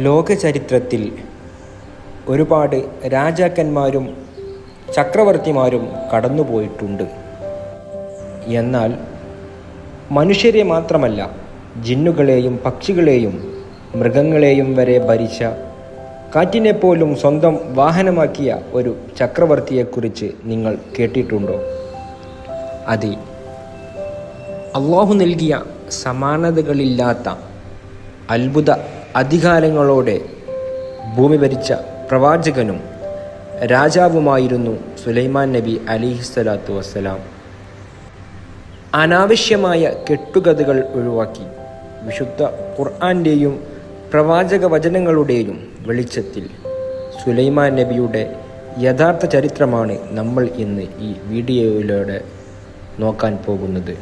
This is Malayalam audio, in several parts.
ലോകചരിത്രത്തിൽ ഒരുപാട് രാജാക്കന്മാരും ചക്രവർത്തിമാരും കടന്നുപോയിട്ടുണ്ട്. എന്നാൽ മനുഷ്യരെ മാത്രമല്ല, ജിന്നുകളെയും പക്ഷികളെയും മൃഗങ്ങളെയും വരെ ഭരിച്ച, കാറ്റിനെപ്പോലും സ്വന്തം വാഹനമാക്കിയ ഒരു ചക്രവർത്തിയെക്കുറിച്ച് നിങ്ങൾ കേട്ടിട്ടുണ്ടോ? അതെ, അള്ളാഹു നൽകിയ സമാനതകളില്ലാത്ത അത്ഭുത അധികാരങ്ങളോടെ ഭൂമി ഭരിച്ച പ്രവാചകനും രാജാവുമായിരുന്നു സുലൈമാൻ നബി അലൈഹിസ്സലാത്തു വസ്സലാം. അനാവശ്യമായ കെട്ടുകഥകൾ ഒഴിവാക്കി വിശുദ്ധ ഖുർആന്റെയും പ്രവാചക വചനങ്ങളുടെയും വെളിച്ചത്തിൽ സുലൈമാൻ നബിയുടെ യഥാർത്ഥ ചരിത്രമാണ് നമ്മൾ ഇന്ന് ഈ വീഡിയോയിലൂടെ നോക്കാൻ പോകുന്നത്.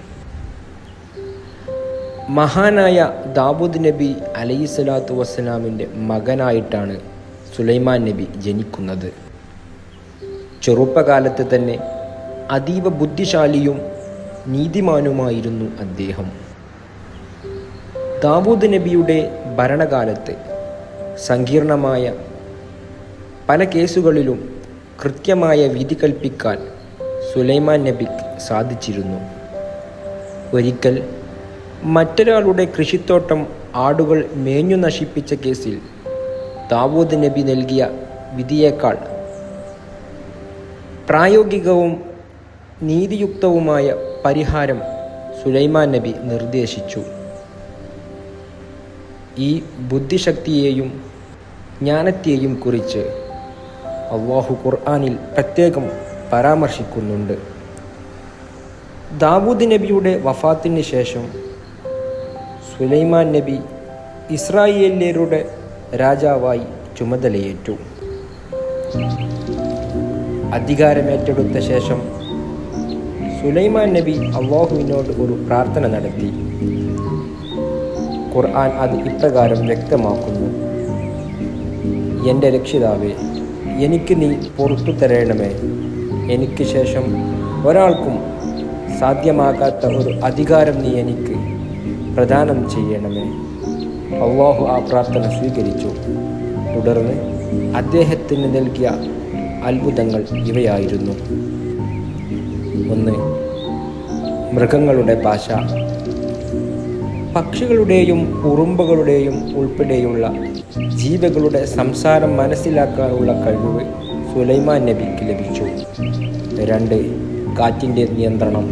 മഹാനായ ദാവൂദ് നബി അലൈഹിസ്സലാത്തു വസ്സലാമിൻ്റെ മകനായിട്ടാണ് സുലൈമാൻ നബി ജനിക്കുന്നത്. ചെറുപ്പകാലത്ത് തന്നെ അതീവ ബുദ്ധിശാലിയും നീതിമാനുമായിരുന്നു അദ്ദേഹം. ദാവൂദ് നബിയുടെ ഭരണകാലത്ത് സങ്കീർണമായ പല കേസുകളിലും കൃത്യമായ വിധി കൽപ്പിക്കാൻ സുലൈമാൻ നബിക്ക് സാധിച്ചിരുന്നു. ഒരിക്കൽ മറ്റൊരാളുടെ കൃഷിത്തോട്ടം ആടുകൾ മേഞ്ഞു നശിപ്പിച്ച കേസിൽ ദാവൂദ് നബി നൽകിയ വിധിയേക്കാൾ പ്രായോഗികവും നീതിയുക്തവുമായ പരിഹാരം സുലൈമാൻ നബി നിർദ്ദേശിച്ചു. ഈ ബുദ്ധിശക്തിയെയും ജ്ഞാനത്തെയും കുറിച്ച് അല്ലാഹു ഖുർആനിൽ പ്രത്യേകം പരാമർശിക്കുന്നുണ്ട്. ദാവൂദ് നബിയുടെ വഫാത്തിന് ശേഷം സുലൈമാൻ നബി ഇസ്രായേല്യരുടെ രാജാവായി ചുമതലയേറ്റു. അധികാരമേറ്റെടുത്ത ശേഷം സുലൈമാൻ നബി അല്ലാഹുവിനോട് ഒരു പ്രാർത്ഥന നടത്തി. ഖുർആൻ അത് ഇപ്രകാരം വ്യക്തമാക്കുന്നു: എൻ്റെ രക്ഷിതാവേ, എനിക്ക് നീ പുറത്തു തരണമേ. എനിക്ക് ശേഷം ഒരാൾക്കും സാധ്യമാകാത്ത ഒരു അധികാരം നീ എനിക്ക് പ്രദാനം ചെയ്യണമേ. അല്ലാഹു ആ പ്രാർത്ഥന സ്വീകരിച്ചു. തുടർന്ന് അദ്ദേഹത്തിന് നൽകിയ അത്ഭുതങ്ങൾ ഇവയായിരുന്നു: 1. മൃഗങ്ങളുടെ ഭാഷ. പക്ഷികളുടെയും ഉറുമ്പുകളുടെയും ഉൾപ്പെടെയുള്ള ജീവികളുടെ സംസാരം മനസ്സിലാക്കാനുള്ള കഴിവ് സുലൈമാൻ നബിക്ക് ലഭിച്ചു. 2. കാറ്റിൻ്റെ നിയന്ത്രണം.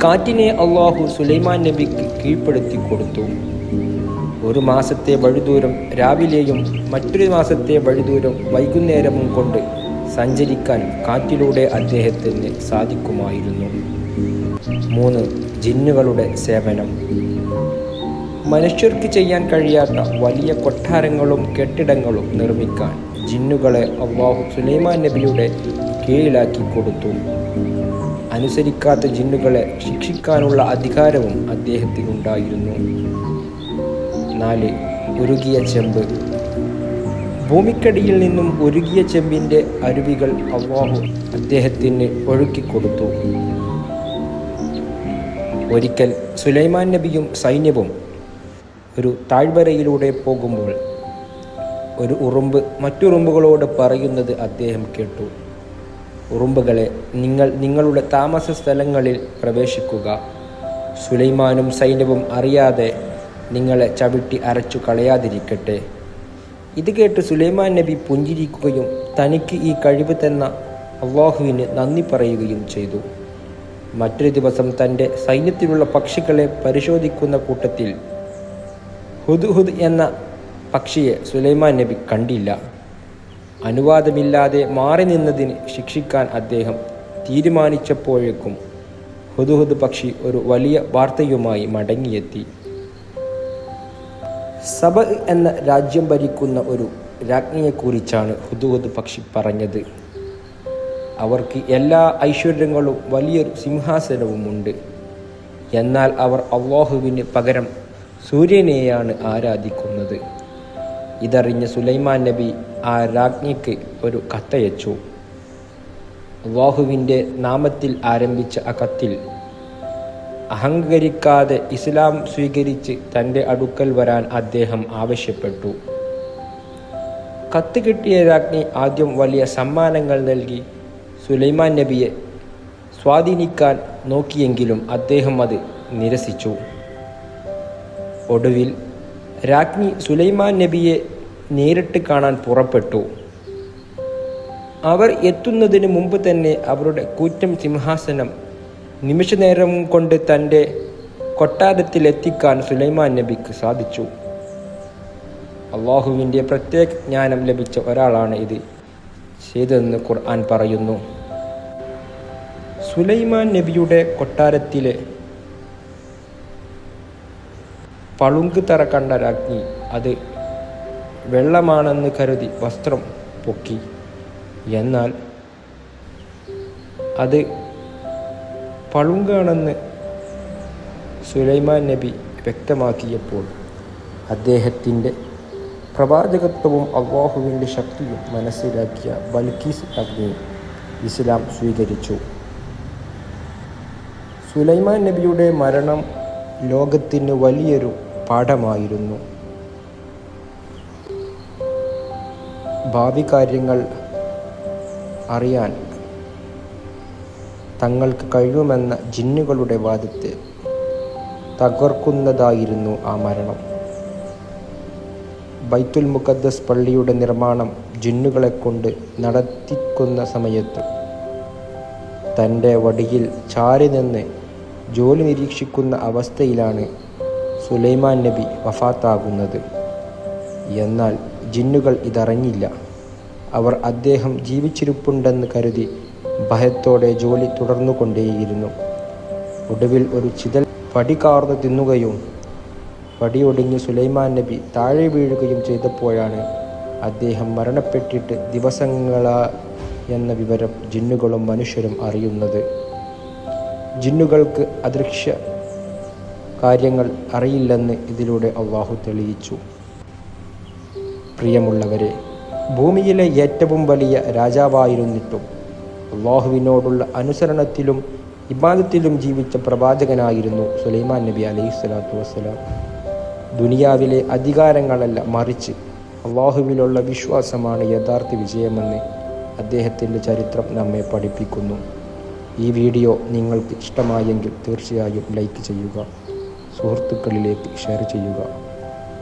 കാറ്റിനെ അല്ലാഹു സുലൈമാൻ നബിക്ക് കീഴ്പ്പെടുത്തി കൊടുത്തു. ഒരു മാസത്തെ വഴിദൂരം രാവിലെയും മറ്റൊരു മാസത്തെ വഴിദൂരം വൈകുന്നേരവും കൊണ്ട് സഞ്ചരിക്കാൻ കാറ്റിലൂടെ അദ്ദേഹത്തിന് സാധിക്കുമായിരുന്നു. 3. ജിന്നുകളുടെ സേവനം. മനുഷ്യർക്ക് ചെയ്യാൻ കഴിയാത്ത വലിയ കൊട്ടാരങ്ങളും കെട്ടിടങ്ങളും നിർമ്മിക്കാൻ ജിന്നുകളെ അല്ലാഹു സുലൈമാൻ നബിയുടെ കീഴിലാക്കി കൊടുത്തു. അനുസരിക്കാത്ത ജിന്നുകളെ ശിക്ഷിക്കാനുള്ള അധികാരവും അദ്ദേഹത്തിനുണ്ടായിരുന്നു. 4. ഉരുകിയ ചെമ്പ്. ഭൂമിക്കടിയിൽ നിന്നും ഉരുകിയ ചെമ്പിൻ്റെ അരുവികൾ അല്ലാഹു അദ്ദേഹത്തിന് ഒഴുക്കിക്കൊടുത്തു. ഒരിക്കൽ സുലൈമാൻ നബിയും സൈന്യവും ഒരു താഴ്വരയിലൂടെ പോകുമ്പോൾ ഒരു ഉറുമ്പ് മറ്റുറുമ്പുകളോട് പറയുന്നത് അദ്ദേഹം കേട്ടു: ഉറുമ്പുകളെ, നിങ്ങൾ നിങ്ങളുടെ താമസ സ്ഥലങ്ങളിൽ പ്രവേശിക്കുക. സുലൈമാനും സൈന്യവും അറിയാതെ നിങ്ങളെ ചവിട്ടി അരച്ചു കളയാതിരിക്കട്ടെ. ഇത് കേട്ട് സുലൈമാൻ നബി പുഞ്ചിരിക്കുകയും തനിക്ക് ഈ കഴിവ് തന്ന അല്ലാഹുവിന് നന്ദി പറയുകയും ചെയ്തു. മറ്റൊരു ദിവസം തൻ്റെ സൈന്യത്തിലുള്ള പക്ഷികളെ പരിശോധിക്കുന്ന കൂട്ടത്തിൽ ഹുദ്ഹുദ് എന്ന പക്ഷിയെ സുലൈമാൻ നബി കണ്ടില്ല. അനുവാദമില്ലാതെ മാറി നിന്നതിന് ശിക്ഷിക്കാൻ അദ്ദേഹം തീരുമാനിച്ചപ്പോഴേക്കും ഹുദ്ഹുദ് പക്ഷി ഒരു വലിയ വാർത്തയുമായി മടങ്ങിയെത്തി. സബ എന്ന രാജ്യം ഭരിക്കുന്ന ഒരു രാജ്ഞിയെക്കുറിച്ചാണ് ഹുദ്ഹുദ് പക്ഷി പറഞ്ഞത്. അവർക്ക് എല്ലാ ഐശ്വര്യങ്ങളും വലിയൊരു സിംഹാസനവുമുണ്ട്. എന്നാൽ അവർ അല്ലാഹുവിന് പകരം സൂര്യനെയാണ് ആരാധിക്കുന്നത്. ഇതറിഞ്ഞ സുലൈമാൻ നബി ആ രാജ്ഞിക്ക് ഒരു കത്തയച്ചു. അല്ലാഹുവിൻ്റെ നാമത്തിൽ ആരംഭിച്ച ആ കത്തിൽ അഹങ്കരിക്കാതെ ഇസ്ലാം സ്വീകരിച്ച് തൻ്റെ അടുക്കൽ വരാൻ അദ്ദേഹം ആവശ്യപ്പെട്ടു. കത്ത് കിട്ടിയ രാജ്ഞി ആദ്യം വലിയ സമ്മാനങ്ങൾ നൽകി സുലൈമാൻ നബിയെ സ്വാധീനിക്കാൻ നോക്കിയെങ്കിലും അദ്ദേഹം അത് നിരസിച്ചു. ഒടുവിൽ രാജ്ഞി സുലൈമാൻ നബിയെ നേരിട്ട് കാണാൻ പുറപ്പെട്ടു. അവർ എത്തുന്നതിന് മുമ്പ് തന്നെ അവരുടെ കൂറ്റൻ സിംഹാസനം നിമിഷനേരം കൊണ്ട് തൻ്റെ കൊട്ടാരത്തിലെത്തിക്കാൻ സുലൈമാൻ നബിക്ക് സാധിച്ചു. അള്ളാഹുവിൻ്റെ പ്രത്യേക ജ്ഞാനം ലഭിച്ച ഒരാളാണ് ഇത് ചെയ്തതെന്ന് ഖുർആൻ പറയുന്നു. സുലൈമാൻ നബിയുടെ കൊട്ടാരത്തിലെ പളുങ്ക് തറ കണ്ട രാജ്ഞി അത് വെള്ളമാണെന്ന് കരുതി വസ്ത്രം പൊക്കി. എന്നാൽ അത് പളുങ്കാണെന്ന് സുലൈമാൻ നബി വ്യക്തമാക്കിയപ്പോൾ അദ്ദേഹത്തിൻ്റെ പ്രവാചകത്വവും അള്ളാഹുവിൻ്റെ ശക്തിയും മനസ്സിലാക്കിയ ബൽക്കീസ് രാജ്ഞി ഇസ്ലാം സ്വീകരിച്ചു. സുലൈമാൻ നബിയുടെ മരണം ലോകത്തിന് വലിയൊരു പാഠമായിരുന്നു. ഭാവി കാര്യങ്ങൾ അറിയാൻ തങ്ങൾക്ക് കഴിയുമെന്ന ജിന്നുകളുടെ വാദത്തെ തകർക്കുന്നതായിരുന്നു ആ മരണം. ബൈത്തുൽ മുഖദ്ദസ് പള്ളിയുടെ നിർമ്മാണം ജിന്നുകളെക്കൊണ്ട് നടത്തിക്കുന്ന സമയത്ത് തൻ്റെ വടിയിൽ ചാരി നിന്ന് ജോലി നിരീക്ഷിക്കുന്ന അവസ്ഥയിലാണ് സുലൈമാൻ നബി വഫാത്താകുന്നത്. എന്നാൽ ജിന്നുകൾ ഇതറിഞ്ഞില്ല. അവർ അദ്ദേഹം ജീവിച്ചിരിപ്പുണ്ടെന്ന് കരുതി ഭയത്തോടെ ജോലി തുടർന്നുകൊണ്ടേയിരുന്നു. ഒടുവിൽ ഒരു ചിതൽ വടി കാർന്നു തിന്നുകയും വടിയൊടിഞ്ഞ് സുലൈമാൻ നബി താഴെ വീഴുകയും ചെയ്തപ്പോഴാണ് അദ്ദേഹം മരണപ്പെട്ടിട്ട് ദിവസങ്ങളാ എന്ന വിവരം ജിന്നുകളും മനുഷ്യരും അറിയുന്നത്. ജിന്നുകൾക്ക് അദൃശ്യ കാര്യങ്ങൾ അറിയില്ലെന്ന് ഇതിലൂടെ അള്ളാഹു തെളിയിച്ചു. പ്രിയമുള്ളവരെ, ഭൂമിയിലെ ഏറ്റവും വലിയ രാജാവായിരുന്നിട്ടും അള്ളാഹുവിനോടുള്ള അനുസരണത്തിലും ഇബാദത്തിലും ജീവിച്ച പ്രവാചകനായിരുന്നു സുലൈമാൻ നബി അലൈഹിസ്സലാത്തു വസ്സലാം. ദുനിയാവിലെ അധികാരങ്ങളല്ല, മറിച്ച് അള്ളാഹുവിലുള്ള വിശ്വാസമാണ് യഥാർത്ഥ വിജയമെന്ന് അദ്ദേഹത്തിൻ്റെ ചരിത്രം നമ്മെ പഠിപ്പിക്കുന്നു. ഈ വീഡിയോ നിങ്ങൾക്ക് ഇഷ്ടമായെങ്കിൽ തീർച്ചയായും ലൈക്ക് ചെയ്യുക, സുഹൃത്തുക്കളിലേക്ക് ഷെയർ ചെയ്യുക.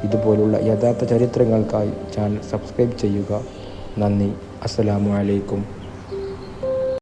ഇതുപോലുള്ള യഥാർത്ഥ ചരിത്രങ്ങൾക്കായി ചാനൽ സബ്സ്ക്രൈബ് ചെയ്യുക. നന്ദി. അസ്സലാമു അലൈക്കും.